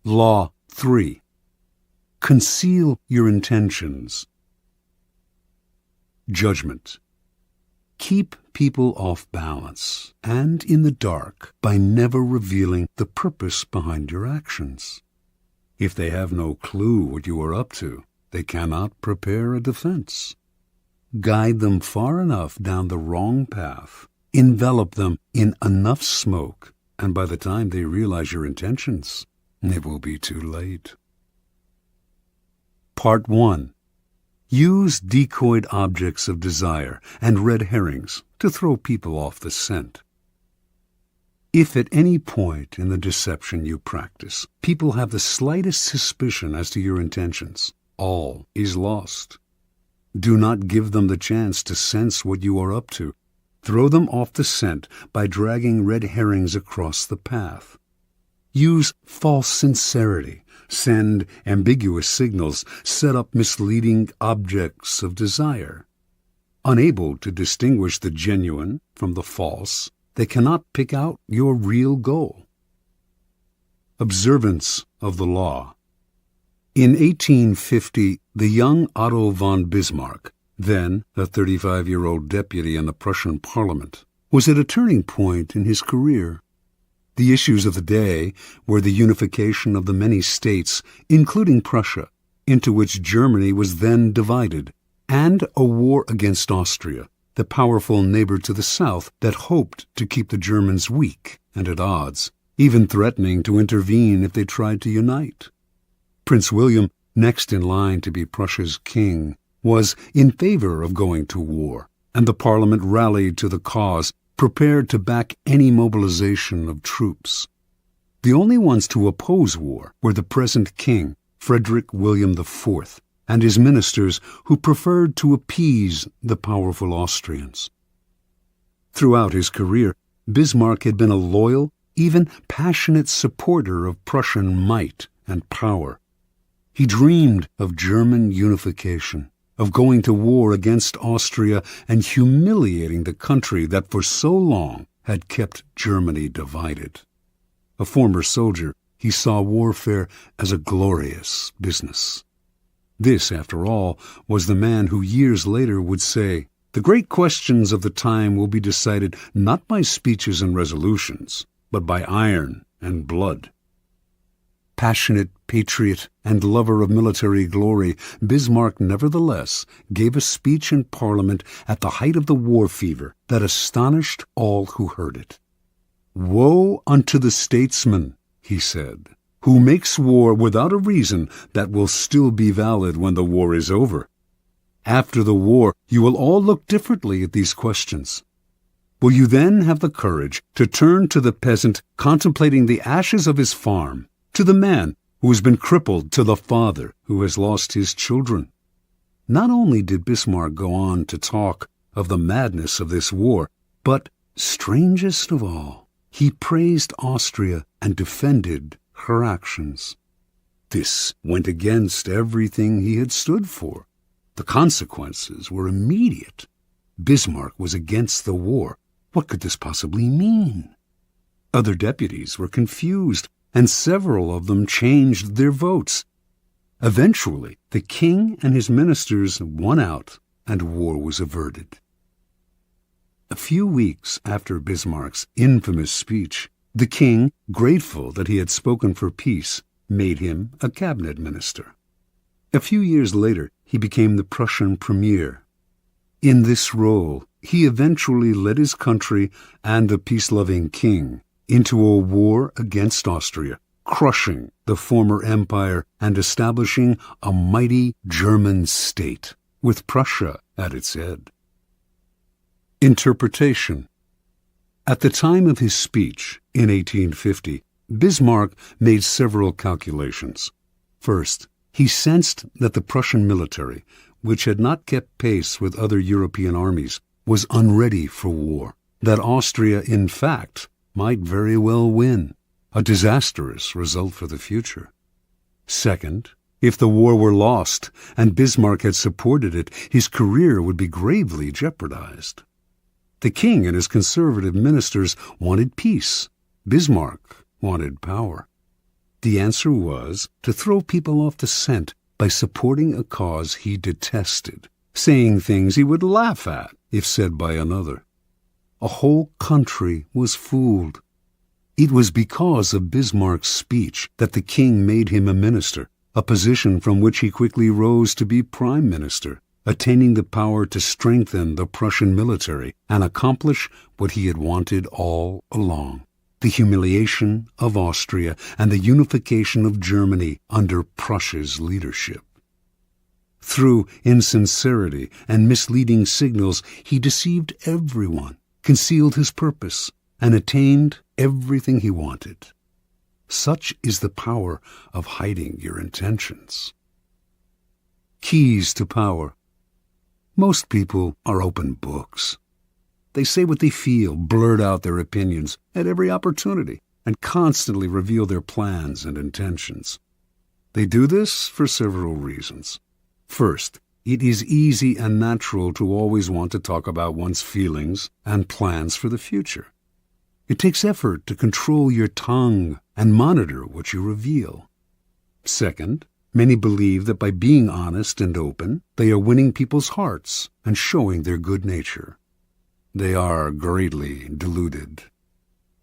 Law 3. Conceal your intentions. Judgment. Keep people off balance and in the dark by never revealing the purpose behind your actions. If they have no clue what you are up to, they cannot prepare a defense. Guide them far enough down the wrong path, envelop them in enough smoke, and by the time they realize your intentions, it will be too late. Part 1. Use decoyed objects of desire and red herrings to throw people off the scent. If at any point in the deception you practice, people have the slightest suspicion as to your intentions, all is lost. Do not give them the chance to sense what you are up to. Throw them off the scent by dragging red herrings across the path. Use false sincerity, send ambiguous signals, set up misleading objects of desire. Unable to distinguish the genuine from the false, they cannot pick out your real goal. Observance of the law. In 1850, the young Otto von Bismarck, then a 35-year-old deputy in the Prussian parliament, was at a turning point in his career. The issues of the day were the unification of the many states, including Prussia, into which Germany was then divided, and a war against Austria, the powerful neighbor to the south that hoped to keep the Germans weak and at odds, even threatening to intervene if they tried to unite. Prince William, next in line to be Prussia's king, was in favor of going to war, and the Parliament rallied to the cause, prepared to back any mobilization of troops. The only ones to oppose war were the present king, Frederick William IV, and his ministers who preferred to appease the powerful Austrians. Throughout his career, Bismarck had been a loyal, even passionate supporter of Prussian might and power. He dreamed of German unification, of going to war against Austria and humiliating the country that for so long had kept Germany divided. A former soldier, he saw warfare as a glorious business. This, after all, was the man who years later would say, "The great questions of the time will be decided not by speeches and resolutions, but by iron and blood." Passionate patriot and lover of military glory, Bismarck nevertheless gave a speech in Parliament at the height of the war fever that astonished all who heard it. "Woe unto the statesman," he said, "who makes war without a reason that will still be valid when the war is over. After the war, you will all look differently at these questions. Will you then have the courage to turn to the peasant contemplating the ashes of his farm, to the man who has been crippled, to the father who has lost his children?" Not only did Bismarck go on to talk of the madness of this war, but, strangest of all, he praised Austria and defended her actions. This went against everything he had stood for. The consequences were immediate. Bismarck was against the war. What could this possibly mean? Other deputies were confused, and several of them changed their votes. Eventually, the king and his ministers won out, and war was averted. A few weeks after Bismarck's infamous speech, the king, grateful that he had spoken for peace, made him a cabinet minister. A few years later, he became the Prussian premier. In this role, he eventually led his country and the peace-loving king into a war against Austria, crushing the former empire and establishing a mighty German state, with Prussia at its head. Interpretation. At the time of his speech in 1850, Bismarck made several calculations. First, he sensed that the Prussian military, which had not kept pace with other European armies, was unready for war, that Austria, in fact, might very well win, a disastrous result for the future. Second, if the war were lost and Bismarck had supported it, his career would be gravely jeopardized. The king and his conservative ministers wanted peace. Bismarck wanted power. The answer was to throw people off the scent by supporting a cause he detested, saying things he would laugh at if said by another. A whole country was fooled. It was because of Bismarck's speech that the king made him a minister, a position from which he quickly rose to be prime minister, attaining the power to strengthen the Prussian military and accomplish what he had wanted all along: the humiliation of Austria and the unification of Germany under Prussia's leadership. Through insincerity and misleading signals, he deceived everyone, concealed his purpose, and attained everything he wanted. Such is the power of hiding your intentions. Keys to power. Most people are open books. They say what they feel, blurt out their opinions at every opportunity, and constantly reveal their plans and intentions. They do this for several reasons. First, it is easy and natural to always want to talk about one's feelings and plans for the future. It takes effort to control your tongue and monitor what you reveal. Second, many believe that by being honest and open, they are winning people's hearts and showing their good nature. They are greatly deluded.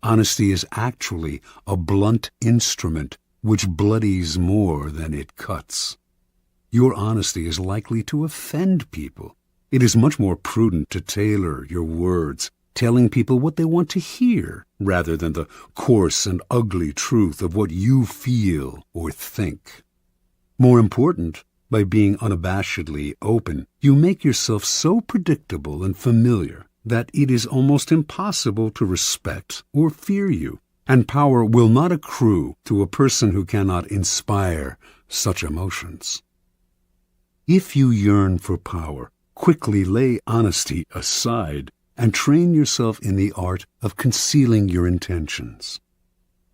Honesty is actually a blunt instrument which bloodies more than it cuts. Your honesty is likely to offend people. It is much more prudent to tailor your words, telling people what they want to hear, rather than the coarse and ugly truth of what you feel or think. More important, by being unabashedly open, you make yourself so predictable and familiar that it is almost impossible to respect or fear you, and power will not accrue to a person who cannot inspire such emotions. If you yearn for power, quickly lay honesty aside and train yourself in the art of concealing your intentions.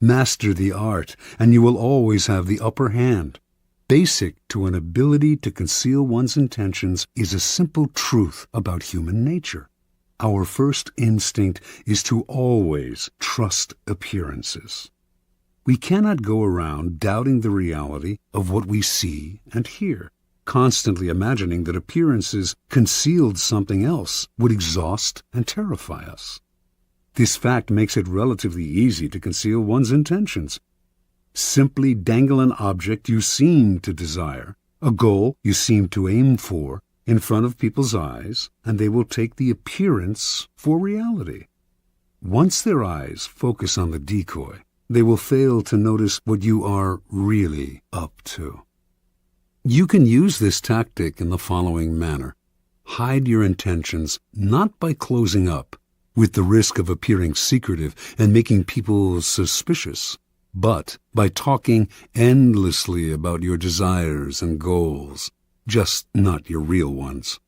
Master the art, and you will always have the upper hand. Basic to an ability to conceal one's intentions is a simple truth about human nature. Our first instinct is to always trust appearances. We cannot go around doubting the reality of what we see and hear. Constantly imagining that appearances concealed something else would exhaust and terrify us. This fact makes it relatively easy to conceal one's intentions. Simply dangle an object you seem to desire, a goal you seem to aim for, in front of people's eyes, and they will take the appearance for reality. Once their eyes focus on the decoy, they will fail to notice what you are really up to. You can use this tactic in the following manner. Hide your intentions not by closing up, with the risk of appearing secretive and making people suspicious, but by talking endlessly about your desires and goals, just not your real ones.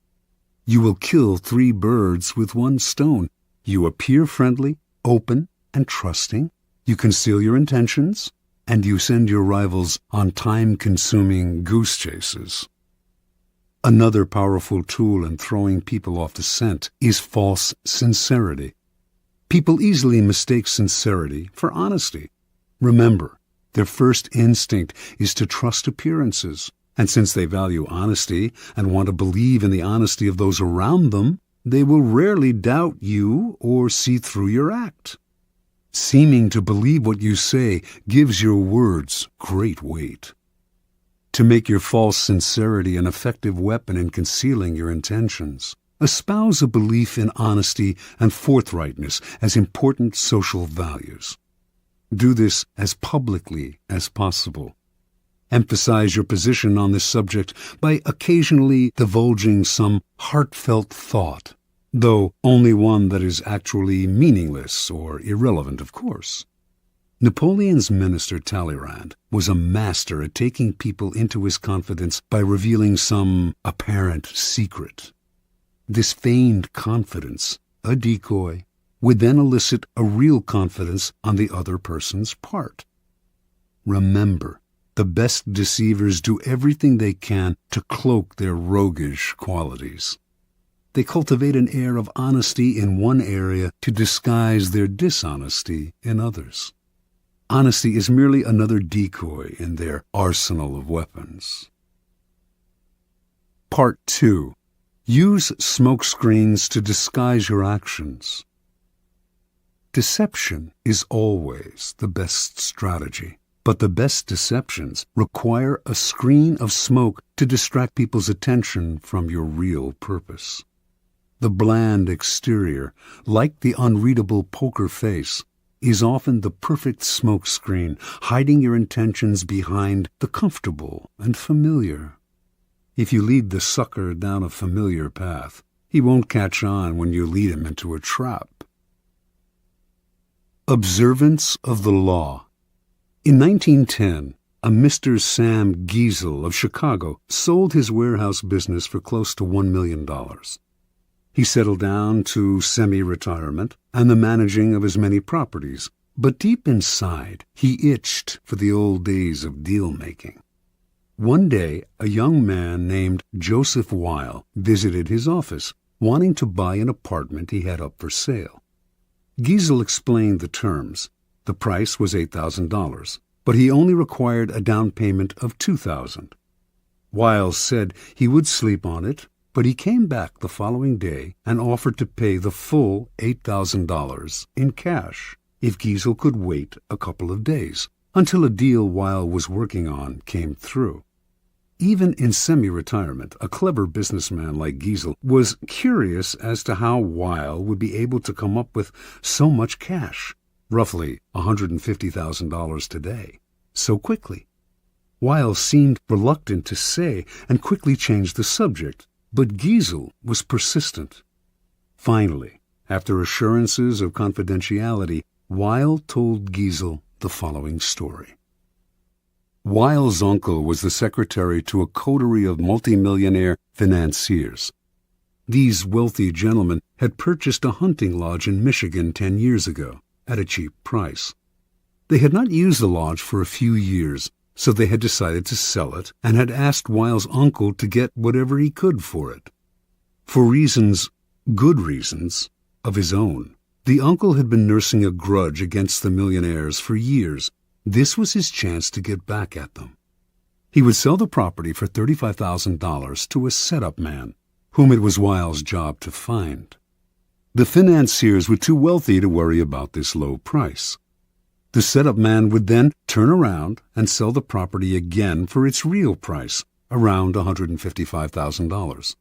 You will kill 3 birds with 1 stone. You appear friendly, open, and trusting. You conceal your intentions, and you send your rivals on time-consuming goose chases. Another powerful tool in throwing people off the scent is false sincerity. People easily mistake sincerity for honesty. Remember, their first instinct is to trust appearances, and since they value honesty and want to believe in the honesty of those around them, they will rarely doubt you or see through your act. Seeming to believe what you say gives your words great weight. To make your false sincerity an effective weapon in concealing your intentions, espouse a belief in honesty and forthrightness as important social values. Do this as publicly as possible. Emphasize your position on this subject by occasionally divulging some heartfelt thought, though only one that is actually meaningless or irrelevant, of course. Napoleon's minister Talleyrand was a master at taking people into his confidence by revealing some apparent secret. This feigned confidence, a decoy, would then elicit a real confidence on the other person's part. Remember, the best deceivers do everything they can to cloak their roguish qualities. They cultivate an air of honesty in one area to disguise their dishonesty in others. Honesty is merely another decoy in their arsenal of weapons. Part 2. Use smoke screens to disguise your actions. Deception is always the best strategy, but the best deceptions require a screen of smoke to distract people's attention from your real purpose. The bland exterior, like the unreadable poker face, is often the perfect smoke screen, hiding your intentions behind the comfortable and familiar. If you lead the sucker down a familiar path, he won't catch on when you lead him into a trap. Observance of the law. In 1910, a Mr. Sam Giesel of Chicago sold his warehouse business for close to $1 million. He settled down to semi-retirement and the managing of his many properties, but deep inside, he itched for the old days of deal-making. One day, a young man named Joseph Weil visited his office, wanting to buy an apartment he had up for sale. Giesel explained the terms. The price was $8,000, but he only required a down payment of $2,000. Weil said he would sleep on it, but he came back the following day and offered to pay the full $8,000 in cash if Giesel could wait a couple of days until a deal Weil was working on came through. Even in semi-retirement, a clever businessman like Giesel was curious as to how Weil would be able to come up with so much cash, roughly $150,000 today, so quickly. Weil seemed reluctant to say and quickly changed the subject, but Giesel was persistent. Finally, after assurances of confidentiality, Weil told Giesel the following story. Weil's uncle was the secretary to a coterie of multimillionaire financiers. These wealthy gentlemen had purchased a hunting lodge in Michigan 10 years ago at a cheap price. They had not used the lodge for a few years, so they had decided to sell it and had asked Weil's uncle to get whatever he could for it. For reasons, good reasons, of his own, the uncle had been nursing a grudge against the millionaires for years. This was his chance to get back at them. He would sell the property for $35,000 to a setup man, whom it was Weil's job to find. The financiers were too wealthy to worry about this low price. The setup man would then turn around and sell the property again for its real price, around $155,000.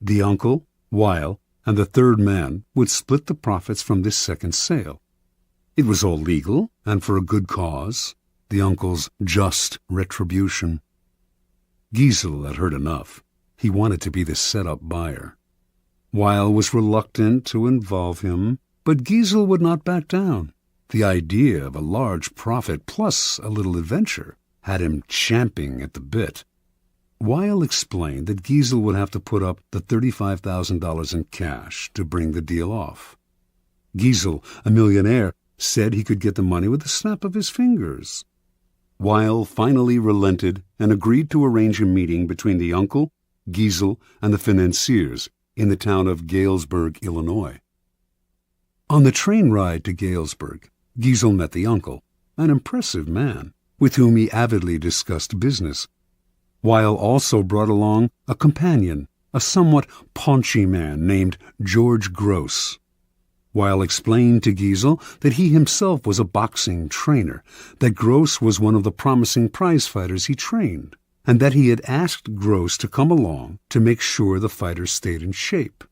The uncle, Weil, and the third man would split the profits from this second sale. It was all legal and for a good cause, the uncle's just retribution. Giesel had heard enough. He wanted to be the set-up buyer. Weil was reluctant to involve him, but Giesel would not back down. The idea of a large profit plus a little adventure had him champing at the bit. Weil explained that Giesel would have to put up the $35,000 in cash to bring the deal off. Giesel, a millionaire, said he could get the money with the snap of his fingers. Weil finally relented and agreed to arrange a meeting between the uncle, Giesel, and the financiers in the town of Galesburg, Illinois. On the train ride to Galesburg, Giesel met the uncle, an impressive man, with whom he avidly discussed business. Weil also brought along a companion, a somewhat paunchy man named George Gross. Weil explained to Giesel that he himself was a boxing trainer, that Gross was one of the promising prize fighters he trained, and that he had asked Gross to come along to make sure the fighter stayed in shape.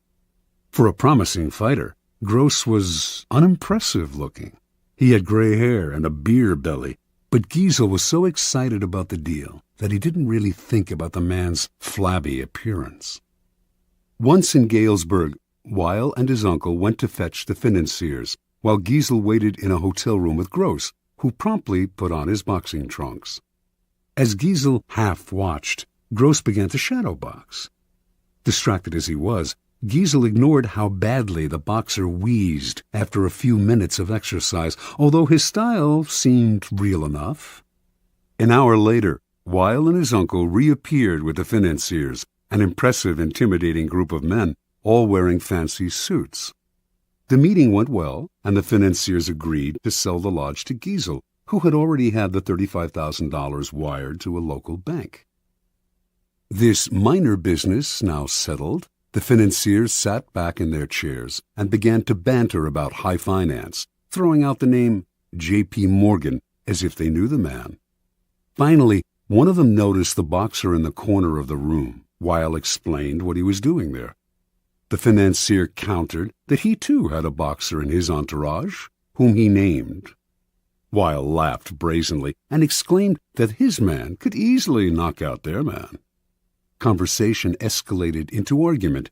For a promising fighter, Gross was unimpressive looking. He had gray hair and a beer belly, but Giesel was so excited about the deal that he didn't really think about the man's flabby appearance. Once in Galesburg, Weil and his uncle went to fetch the financiers, while Giesel waited in a hotel room with Gross, who promptly put on his boxing trunks. As Giesel half-watched, Gross began to shadow box. Distracted as he was, Giesel ignored how badly the boxer wheezed after a few minutes of exercise, although his style seemed real enough. An hour later, Weil and his uncle reappeared with the financiers, an impressive, intimidating group of men, all wearing fancy suits. The meeting went well, and the financiers agreed to sell the lodge to Giesel, who had already had the $35,000 wired to a local bank. This minor business now settled, the financiers sat back in their chairs and began to banter about high finance, throwing out the name J.P. Morgan as if they knew the man. Finally, one of them noticed the boxer in the corner of the room. Weil explained what he was doing there. The financier countered that he too had a boxer in his entourage, whom he named. Weil laughed brazenly and exclaimed that his man could easily knock out their man. Conversation escalated into argument.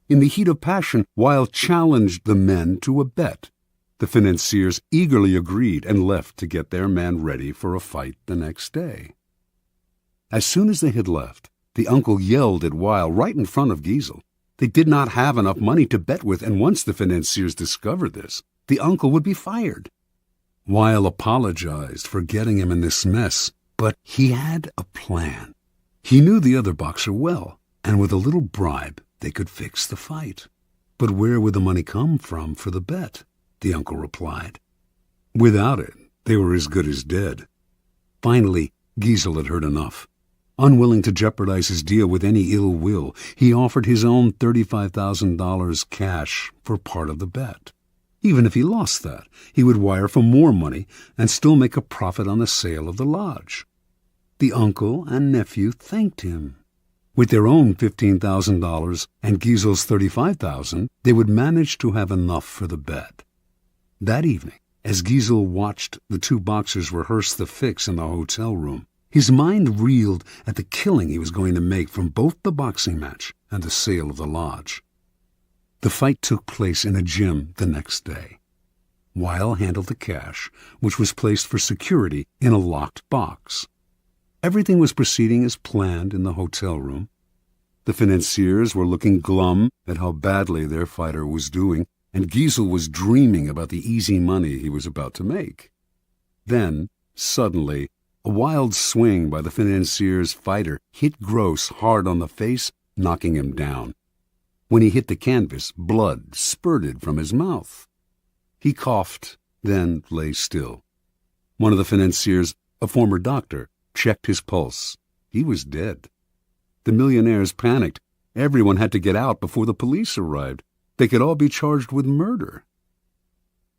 In the heat of passion, Weil challenged the men to a bet. The financiers eagerly agreed and left to get their man ready for a fight the next day. As soon as they had left, the uncle yelled at Weil right in front of Giesel. They did not have enough money to bet with, and once the financiers discovered this, the uncle would be fired. Weil apologized for getting him in this mess, but he had a plan. He knew the other boxer well, and with a little bribe they could fix the fight. But where would the money come from for the bet? The uncle replied. Without it, they were as good as dead. Finally, Giesel had heard enough. Unwilling to jeopardize his deal with any ill will, he offered his own $35,000 cash for part of the bet. Even if he lost that, he would wire for more money and still make a profit on the sale of the lodge. The uncle and nephew thanked him. With their own $15,000 and Giesel's $35,000, they would manage to have enough for the bet. That evening, as Giesel watched the two boxers rehearse the fix in the hotel room, his mind reeled at the killing he was going to make from both the boxing match and the sale of the lodge. The fight took place in a gym the next day. Weil handled the cash, which was placed for security in a locked box. Everything was proceeding as planned in the hotel room. The financiers were looking glum at how badly their fighter was doing, and Giesel was dreaming about the easy money he was about to make. Then, suddenly, a wild swing by the financier's fighter hit Gross hard on the face, knocking him down. When he hit the canvas, blood spurted from his mouth. He coughed, then lay still. One of the financiers, a former doctor, checked his pulse. He was dead. The millionaires panicked. Everyone had to get out before the police arrived. They could all be charged with murder.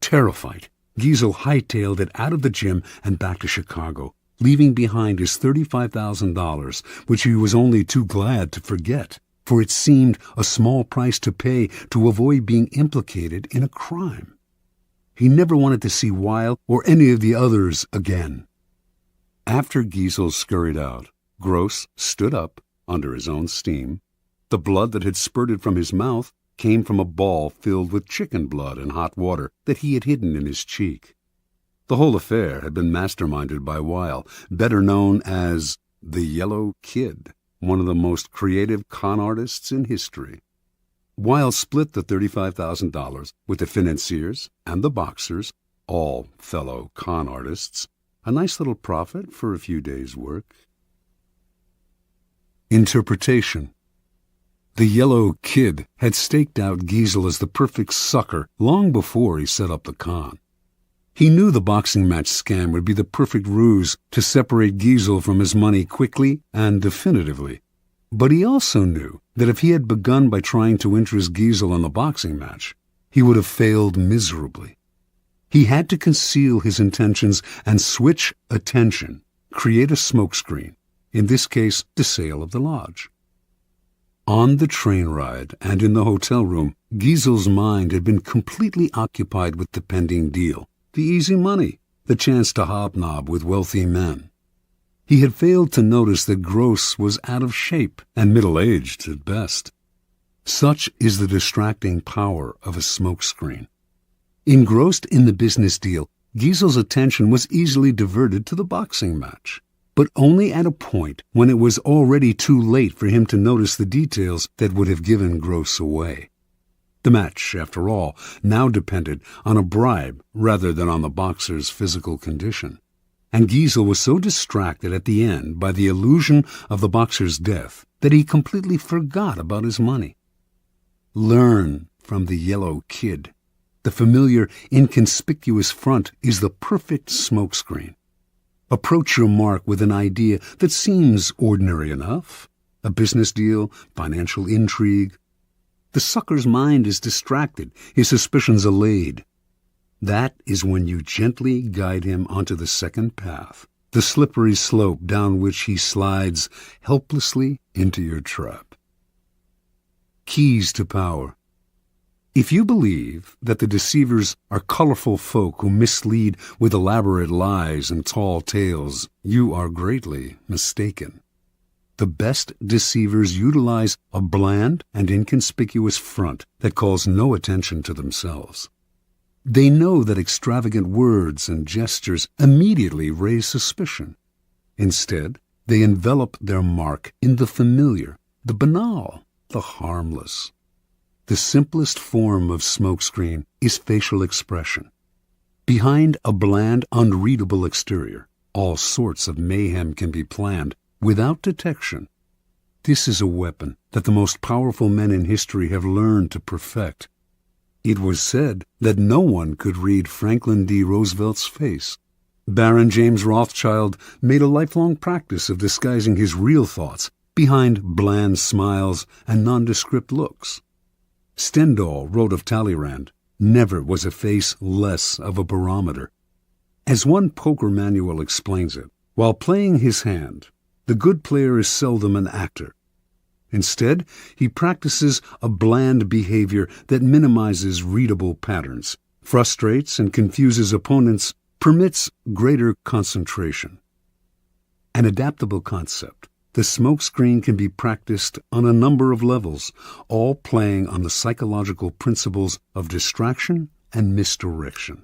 Terrified, Giesel hightailed it out of the gym and back to Chicago, leaving behind his $35,000, which he was only too glad to forget, for it seemed a small price to pay to avoid being implicated in a crime. He never wanted to see Weil or any of the others again. After Giesel scurried out, Gross stood up under his own steam. The blood that had spurted from his mouth came from a ball filled with chicken blood and hot water that he had hidden in his cheek. The whole affair had been masterminded by Weil, better known as the Yellow Kid, one of the most creative con artists in history. Weil split the $35,000 with the financiers and the boxers, all fellow con artists, a nice little profit for a few days' work. Interpretation. The Yellow Kid had staked out Giesel as the perfect sucker long before he set up the con. He knew the boxing match scam would be the perfect ruse to separate Giesel from his money quickly and definitively. But he also knew that if he had begun by trying to interest Giesel in the boxing match, he would have failed miserably. He had to conceal his intentions and switch attention, create a smokescreen, in this case the sale of the lodge. On the train ride and in the hotel room, Giesel's mind had been completely occupied with the pending deal, the easy money, the chance to hobnob with wealthy men. He had failed to notice that Gross was out of shape and middle-aged at best. Such is the distracting power of a smokescreen. Engrossed in the business deal, Giesel's attention was easily diverted to the boxing match, but only at a point when it was already too late for him to notice the details that would have given Gross away. The match, after all, now depended on a bribe rather than on the boxer's physical condition, and Giesel was so distracted at the end by the illusion of the boxer's death that he completely forgot about his money. Learn from the Yellow Kid. The familiar, inconspicuous front is the perfect smokescreen. Approach your mark with an idea that seems ordinary enough. A business deal, financial intrigue. The sucker's mind is distracted, his suspicions allayed. That is when you gently guide him onto the second path, the slippery slope down which he slides helplessly into your trap. Keys to power. If you believe that the deceivers are colorful folk who mislead with elaborate lies and tall tales, you are greatly mistaken. The best deceivers utilize a bland and inconspicuous front that calls no attention to themselves. They know that extravagant words and gestures immediately raise suspicion. Instead, they envelop their mark in the familiar, the banal, the harmless. The simplest form of smokescreen is facial expression. Behind a bland, unreadable exterior, all sorts of mayhem can be planned without detection. This is a weapon that the most powerful men in history have learned to perfect. It was said that no one could read Franklin D. Roosevelt's face. Baron James Rothschild made a lifelong practice of disguising his real thoughts behind bland smiles and nondescript looks. Stendhal wrote of Talleyrand, "Never was a face less of a barometer." As one poker manual explains it, while playing his hand, the good player is seldom an actor. Instead, he practices a bland behavior that minimizes readable patterns, frustrates and confuses opponents, permits greater concentration. An adaptable concept. The smokescreen can be practiced on a number of levels, all playing on the psychological principles of distraction and misdirection.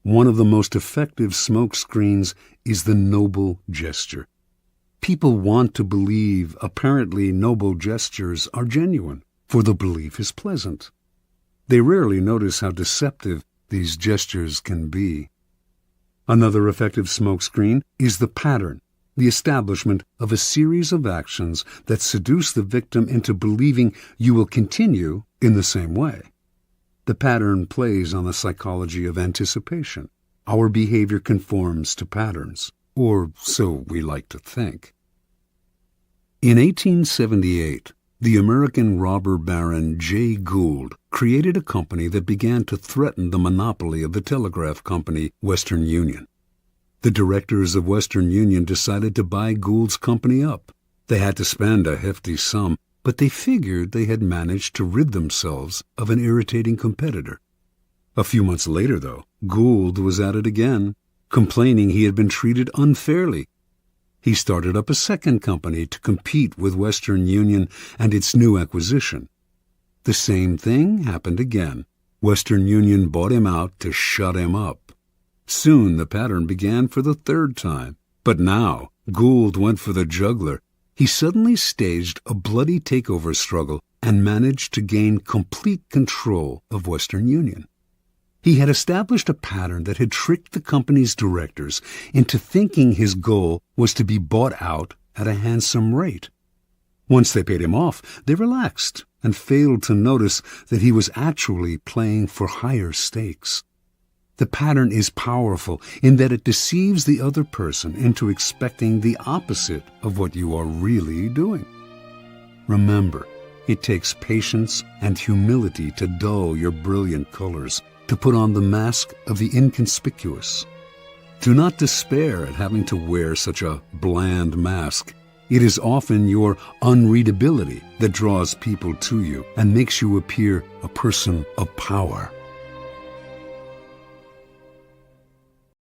One of the most effective smokescreens is the noble gesture. People want to believe apparently noble gestures are genuine, for the belief is pleasant. They rarely notice how deceptive these gestures can be. Another effective smokescreen is the pattern, the establishment of a series of actions that seduce the victim into believing you will continue in the same way. The pattern plays on the psychology of anticipation. Our behavior conforms to patterns, or so we like to think. In 1878, the American robber baron Jay Gould created a company that began to threaten the monopoly of the telegraph company Western Union. The directors of Western Union decided to buy Gould's company up. They had to spend a hefty sum, but they figured they had managed to rid themselves of an irritating competitor. A few months later, though, Gould was at it again, complaining he had been treated unfairly. He started up a second company to compete with Western Union and its new acquisition. The same thing happened again. Western Union bought him out to shut him up. Soon the pattern began for the third time. But now Gould went for the jugular. He suddenly staged a bloody takeover struggle and managed to gain complete control of Western Union. He had established a pattern that had tricked the company's directors into thinking his goal was to be bought out at a handsome rate. Once they paid him off, they relaxed and failed to notice that he was actually playing for higher stakes. The pattern is powerful in that it deceives the other person into expecting the opposite of what you are really doing. Remember, it takes patience and humility to dull your brilliant colors, to put on the mask of the inconspicuous. Do not despair at having to wear such a bland mask. It is often your unreadability that draws people to you and makes you appear a person of power.